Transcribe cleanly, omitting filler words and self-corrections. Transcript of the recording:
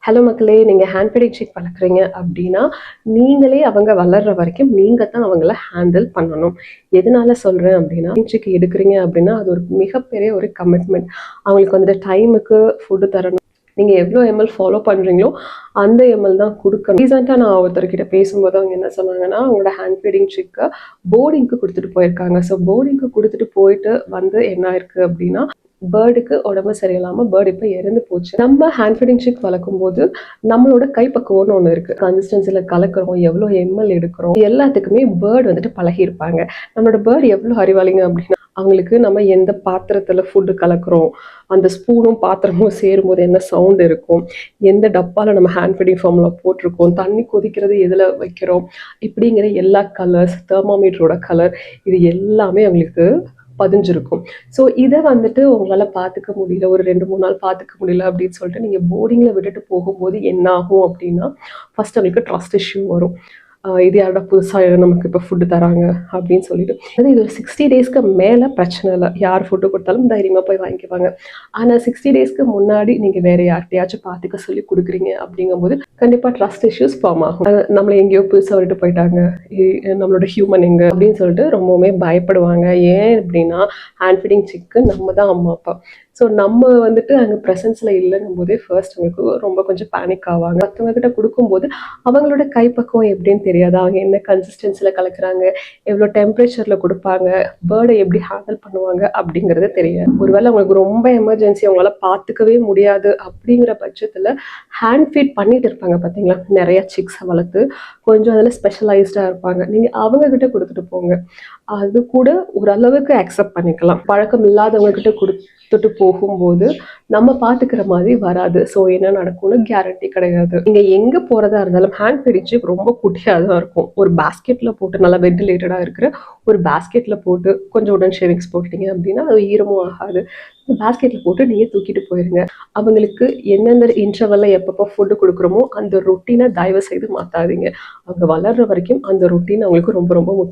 Hello மக்களே, நீங்கள் hand feeding sick வளர்க்குறீங்க அப்படின்னா நீங்களே அவங்க வளர்ற வரைக்கும் நீங்கள் தான் அவங்கள ஹேண்டில் பண்ணணும். எதனால சொல்கிறேன் அப்படின்னா, சிக் எடுக்கிறீங்க அப்படின்னா அது ஒரு மிகப்பெரிய ஒரு கமிட்மெண்ட். அவங்களுக்கு வந்துட்டு டைமுக்கு ஃபுட்டு தரணும். நீங்கள் எவ்வளோ எம்எல் ஃபாலோ பண்ணுறீங்களோ அந்த எம்எல் தான் கொடுக்கணும். ரீசெண்டாக நான் ஒருத்தர்கிட்ட பேசும்போது அவங்க என்ன சொன்னாங்கன்னா, அவங்களோட ஹேண்ட் ஃபீடிங் சிக்கை போர்டிங்க்கு கொடுத்துட்டு போயிருக்காங்க. ஸோ போர்டிங்க்கு கொடுத்துட்டு போயிட்டு வந்து என்ன ஆயிருக்கு அப்படின்னா, பேர்டுக்கு உடம்பு சரியில்லாமல் பேர்டு இப்போ இறந்து போச்சு. நம்ம ஹேண்ட் ஃபீடிங் சிக் வளர்க்கும் போது நம்மளோட கைப்பக்குவம்னு ஒன்று இருக்குது. கன்சிஸ்டன்சியில் கலக்கிறோம், எவ்வளோ எம்எல் எடுக்கிறோம், எல்லாத்துக்குமே பேர்டு வந்துட்டு பழகியிருப்பாங்க. நம்மளோட பேர்டு எவ்வளோ அறிவாளிங்க அப்படின்னா, அவங்களுக்கு நம்ம எந்த பாத்திரத்தில் ஃபுட்டு கலக்கிறோம், அந்த ஸ்பூனும் பாத்திரமும் சேரும்போது என்ன சவுண்ட் இருக்கும், எந்த டப்பாவில் நம்ம ஹேண்ட் ஃபீடிங் ஃபார்முலா போட்டிருக்கோம், தண்ணி கொதிக்கிறது எதில் வைக்கிறோம், இப்படிங்கிற எல்லா கலர்ஸ், தெர்மாமீட்டரோட கலர், இது எல்லாமே அவங்களுக்கு பதிஞ்சிருக்கும். ஸோ இதை வந்துட்டு உங்களால் பார்த்துக்க முடியல, ஒரு 2-3 நாள் பார்த்துக்க முடியல அப்படின்னு சொல்லிட்டு நீங்கள் போர்டிங்கில் விட்டுட்டு போகும்போது என்ன ஆகும் அப்படின்னா, ஃபர்ஸ்ட் அவங்களுக்கு ட்ரஸ்ட் இஷ்யூ வரும். இது யாரோட புதுசாக நமக்கு இப்போ ஃபுட்டு தராங்க அப்படின்னு சொல்லிட்டு. அது இது ஒரு 60 டேஸ்க்கு மேலே பிரச்சனை இல்லை, யார் ஃபுட்டு கொடுத்தாலும் தைரியமாக போய் வாங்கிக்குவாங்க. ஆனால் 60 டேஸ்க்கு முன்னாடி நீங்கள் வேறு யார்கிட்டையாச்சும் பார்த்துக்க சொல்லி கொடுக்குறீங்க அப்படிங்கும்போது கண்டிப்பாக ட்ரஸ்ட் இஷ்யூஸ் ஃபார்ம் ஆகும். நம்மளை எங்கேயோ புதுசாக விட்டு போயிட்டாங்க, நம்மளோட ஹியூமன் எங்கே அப்படின்னு சொல்லிட்டு ரொம்பவுமே பயப்படுவாங்க. ஏன் அப்படின்னா, ஹேண்ட் ஃபீடிங் சிக்கு நம்ம தான் அம்மா அப்பா. ஸோ நம்ம வந்துட்டு அங்கே ப்ரெசன்ஸில் இல்லைங்கும் போதே ஃபர்ஸ்ட் அவங்களுக்கு ரொம்ப கொஞ்சம் பேனிக் ஆவாங்க. மற்றவங்க கிட்ட கொடுக்கும்போது அவங்களோட கைப்பக்குவம் எப்படின்னு தெரியாது. அவங்க என்ன கன்சிஸ்டன்சியில் கலக்குறாங்க, எவ்வளோ டெம்பரேச்சரில் கொடுப்பாங்க, பேர்டை எப்படி ஹேண்டில் பண்ணுவாங்க அப்படிங்கிறது தெரியாது. ஒருவேளை அவங்களுக்கு ரொம்ப எமர்ஜென்சி, அவங்களால பார்த்துக்கவே முடியாது அப்படிங்கிற பட்சத்தில் ஹேண்ட் ஃபீட் பண்ணிட்டு இருப்பாங்க பார்த்தீங்களா, நிறைய சிக்ஸை வளர்த்து கொஞ்சம் அதில் ஸ்பெஷலைஸ்டாக இருப்பாங்க. நீங்கள் அவங்கக்கிட்ட கொடுத்துட்டு போங்க, அது கூட ஓரளவுக்கு அக்செப்ட் பண்ணிக்கலாம். பழக்கம் இல்லாதவங்க கிட்ட கொடுத்துட்டு போகும்போது நம்ம பார்த்துக்கிற மாதிரி வராது. ஸோ என்ன நடக்கும்னு கேரண்டி கிடையாது. நீங்கள் எங்கே போகிறதா இருந்தாலும் ஹேண்ட் ஃபீடிங் சிக் ரொம்ப குட்டியாக தான் இருக்கும். ஒரு பேஸ்கெட்டில் போட்டு, நல்லா வென்டிலேட்டடாக இருக்கிற ஒரு பேஸ்கெட்டில் போட்டு கொஞ்சம் உடன் ஷேவிங்ஸ் போட்டிங்க அப்படின்னா அது ஈரமும் ஆகாது. பேஸ்கெட்டில் போட்டு நீங்கள் தூக்கிட்டு போயிருங்க. அவங்களுக்கு எந்தெந்த இன்டர்வலில் எப்பப்போ ஃபுட்டு கொடுக்குறோமோ அந்த ரொட்டீனை தயவு செய்து மாற்றாதீங்க. அவங்க வளர்ற வரைக்கும் அந்த ரொட்டீன் அவங்களுக்கு ரொம்ப ரொம்ப முக்கியம்.